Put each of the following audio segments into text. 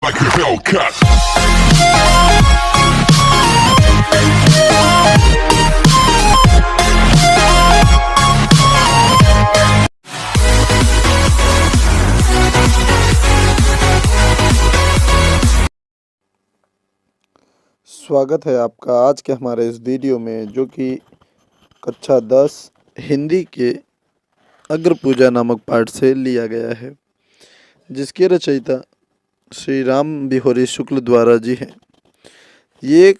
like a Hellcat. स्वागत है आपका आज के हमारे इस वीडियो में, जो कि कक्षा 10 हिंदी के अग्र पूजा नामक पाठ से लिया गया है, जिसके रचयिता श्री राम बिहारी शुक्ल द्वारा जी हैं। ये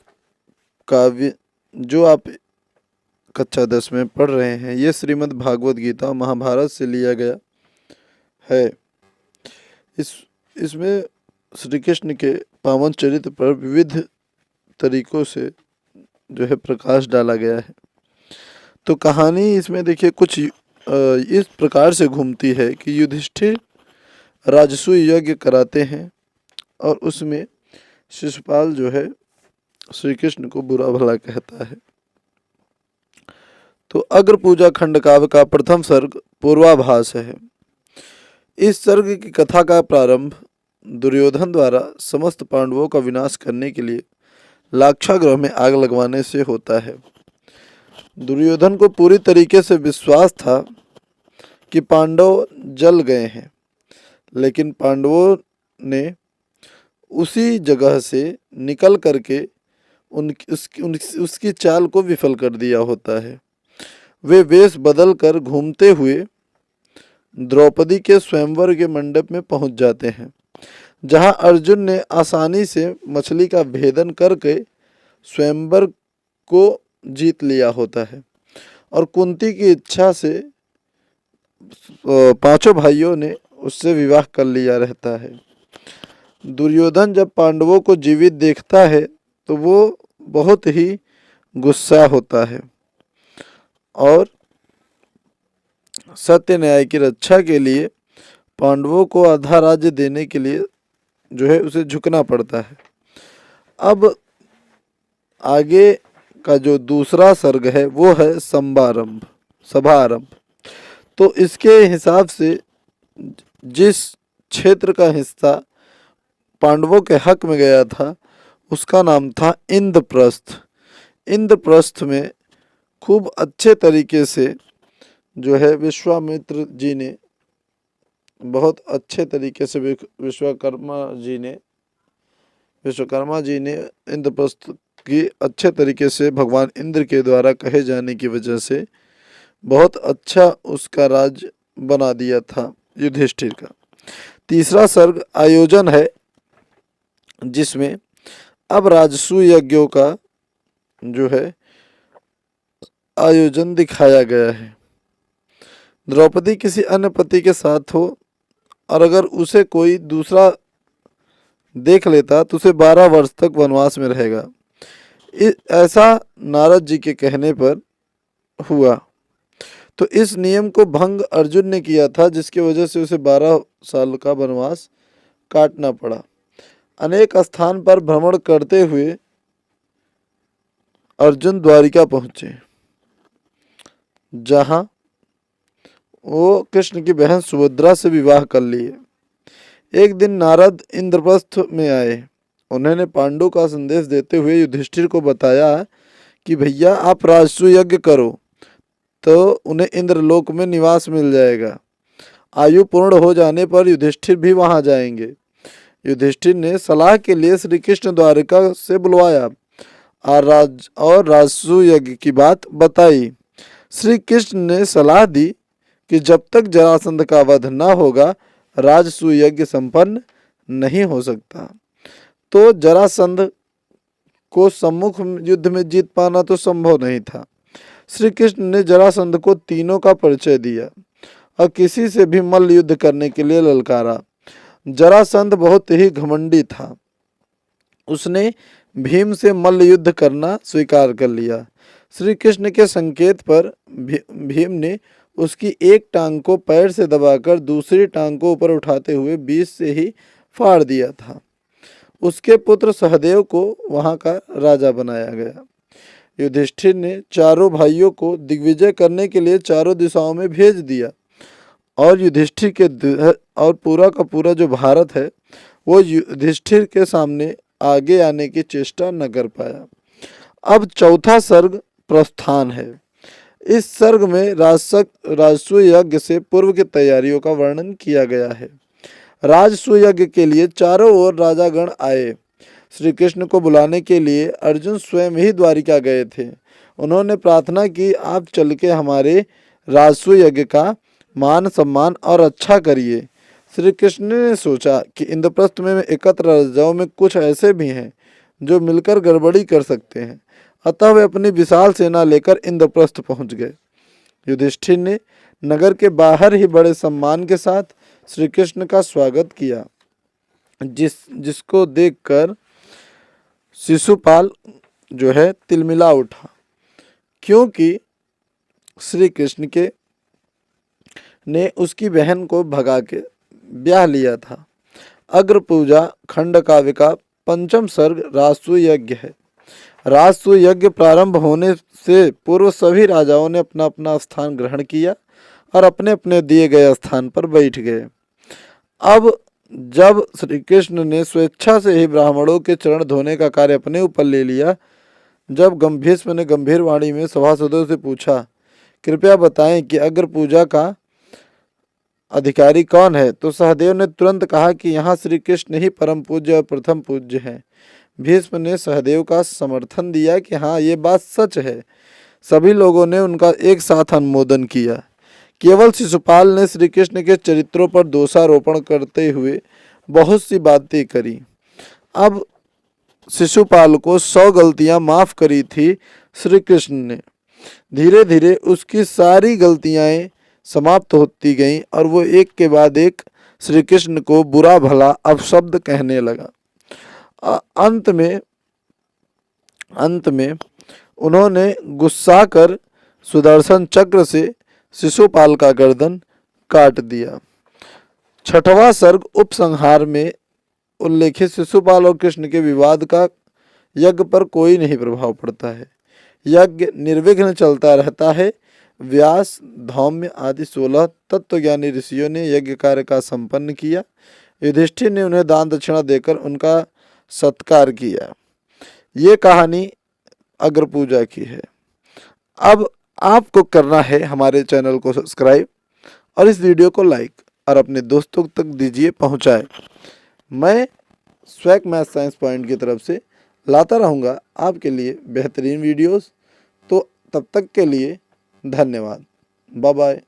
काव्य जो आप कक्षा 10 में पढ़ रहे हैं, ये श्रीमद् भागवत गीता महाभारत से लिया गया है। इसमें श्री कृष्ण के पावन चरित्र पर विविध तरीकों से जो है प्रकाश डाला गया है। तो कहानी इसमें देखिए कुछ इस प्रकार से घूमती है कि युधिष्ठिर राजसूय यज्ञ कराते हैं और उसमें शिशुपाल जो है श्री कृष्ण को बुरा भला कहता है। तो अग्र पूजा खंड काव्य का प्रथम सर्ग पूर्वाभास है। इस सर्ग की कथा का प्रारंभ दुर्योधन द्वारा समस्त पांडवों का विनाश करने के लिए लाक्षागृह में आग लगवाने से होता है। दुर्योधन को पूरी तरीके से विश्वास था कि पांडव जल गए हैं, लेकिन पांडवों ने उसी जगह से निकल करके उसकी चाल को विफल कर दिया होता है। वे वेश बदल कर घूमते हुए द्रौपदी के स्वयंवर के मंडप में पहुंच जाते हैं, जहां अर्जुन ने आसानी से मछली का भेदन करके स्वयंवर को जीत लिया होता है और कुंती की इच्छा से पांचों भाइयों ने उससे विवाह कर लिया रहता है। दुर्योधन जब पांडवों को जीवित देखता है तो वो बहुत ही गुस्सा होता है और सत्य न्याय की रक्षा के लिए पांडवों को आधा राज्य देने के लिए जो है उसे झुकना पड़ता है। अब आगे का जो दूसरा सर्ग है वो है सभारंभ। तो इसके हिसाब से जिस क्षेत्र का हिस्सा पांडवों के हक में गया था उसका नाम था इंद्रप्रस्थ। इंद्रप्रस्थ में खूब अच्छे तरीके से जो है विश्वामित्र जी ने बहुत अच्छे तरीके से विश्वकर्मा जी ने इंद्रप्रस्थ की अच्छे तरीके से भगवान इंद्र के द्वारा कहे जाने की वजह से बहुत अच्छा उसका राज बना दिया था युधिष्ठिर का। तीसरा सर्ग आयोजन है, जिसमें अब राजसूय यज्ञों का जो है आयोजन दिखाया गया है। द्रौपदी किसी अन्य पति के साथ हो और अगर उसे कोई दूसरा देख लेता तो उसे 12 वर्ष तक वनवास में रहेगा। ऐसा नारद जी के कहने पर हुआ। तो इस नियम को भंग अर्जुन ने किया था, जिसकी वजह से उसे 12 साल का वनवास काटना पड़ा। अनेक स्थान पर भ्रमण करते हुए अर्जुन द्वारिका पहुंचे, जहां वो कृष्ण की बहन सुभद्रा से विवाह कर लिए। एक दिन नारद इंद्रप्रस्थ में आए। उन्होंने पांडु का संदेश देते हुए युधिष्ठिर को बताया कि भैया आप राजसूय यज्ञ करो तो उन्हें इंद्रलोक में निवास मिल जाएगा। आयु पूर्ण हो जाने पर युधिष्ठिर भी वहां जाएंगे। युधिष्ठिर ने सलाह के लिए श्री कृष्ण द्वारिका से बुलवाया और राजसूय यज्ञ की बात बताई। श्री कृष्ण ने सलाह दी कि जब तक जरासंध का वध न होगा राजसूय यज्ञ संपन्न नहीं हो सकता। तो जरासंध को सम्मुख युद्ध में जीत पाना तो संभव नहीं था। श्री कृष्ण ने जरासंध को तीनों का परिचय दिया और किसी से भी मल्ल युद्ध करने के लिए ललकारा। जरासंध बहुत ही घमंडी था। उसने भीम से मल्ल युद्ध करना स्वीकार कर लिया। श्री कृष्ण के संकेत पर भीम ने उसकी एक टांग को पैर से दबाकर दूसरी टांग को ऊपर उठाते हुए बीच से ही फाड़ दिया था। उसके पुत्र सहदेव को वहां का राजा बनाया गया। युधिष्ठिर ने चारों भाइयों को दिग्विजय करने के लिए चारों दिशाओं में भेज दिया और युधिष्ठिर के और पूरा का पूरा जो भारत है वो युधिष्ठिर के सामने आगे आने की चेष्टा न कर पाया। अब चौथा सर्ग प्रस्थान है। इस सर्ग में राजसूय यज्ञ से पूर्व की तैयारियों का वर्णन किया गया है। राजसूय यज्ञ के लिए चारों ओर राजागण आए। श्री कृष्ण को बुलाने के लिए अर्जुन स्वयं ही द्वारिका गए थे। उन्होंने प्रार्थना की, आप चल के हमारे राजसूय यज्ञ का मान सम्मान और अच्छा करिए। श्री कृष्ण ने सोचा कि इंद्रप्रस्थ में एकत्र राजाओं में कुछ ऐसे भी हैं जो मिलकर गड़बड़ी कर सकते हैं, अतः वे अपनी विशाल सेना लेकर इंद्रप्रस्थ पहुंच गए। युधिष्ठिर ने नगर के बाहर ही बड़े सम्मान के साथ श्री कृष्ण का स्वागत किया, जिसको देखकर शिशुपाल जो है तिलमिला उठा, क्योंकि श्री कृष्ण के ने उसकी बहन को भगा के ब्याह लिया था। अग्र पूजा खंड काव्य का पंचम सर्ग राजसूय यज्ञ है। राजसूय यज्ञ प्रारंभ होने से पूर्व सभी राजाओं ने अपना अपना स्थान ग्रहण किया और अपने अपने दिए गए स्थान पर बैठ गए। अब जब श्री कृष्ण ने स्वेच्छा से ही ब्राह्मणों के चरण धोने का कार्य अपने ऊपर ले लिया, जब भीष्म ने गंभीर वाणी में सभासदों से पूछा, कृपया बताएं कि अग्र पूजा का अधिकारी कौन है, तो सहदेव ने तुरंत कहा कि यहाँ श्री कृष्ण ही परम पूज्य और प्रथम पूज्य हैं। भीष्म ने सहदेव का समर्थन दिया कि हाँ, ये बात सच है। सभी लोगों ने उनका एक साथ अनुमोदन किया। केवल शिशुपाल ने श्री कृष्ण के चरित्रों पर दोषारोपण करते हुए बहुत सी बातें करी। अब शिशुपाल को 100 गलतियां माफ करी थी श्री कृष्ण ने। धीरे धीरे उसकी सारी गलतियां समाप्त होती गईं और वो एक के बाद एक श्री कृष्ण को बुरा भला अपशब्द कहने लगा। अंत में उन्होंने गुस्सा कर सुदर्शन चक्र से शिशुपाल का गर्दन काट दिया। छठवां सर्ग उपसंहार में उल्लेखित शिशुपाल और कृष्ण के विवाद का यज्ञ पर कोई नहीं प्रभाव पड़ता है। यज्ञ निर्विघ्न चलता रहता है। व्यास, धौम्य आदि 16 तत्वज्ञानी ऋषियों ने यज्ञ कार्य का संपन्न किया। युधिष्ठिर ने उन्हें दान दक्षिणा देकर उनका सत्कार किया। ये कहानी अग्र पूजा की है। अब आपको करना है हमारे चैनल को सब्सक्राइब और इस वीडियो को लाइक और अपने दोस्तों तक दीजिए पहुंचाए। मैं स्वैक मैथ साइंस पॉइंट की तरफ से लाता रहूँगा आपके लिए बेहतरीन वीडियोस। तो तब तक के लिए धन्यवाद। Bye bye.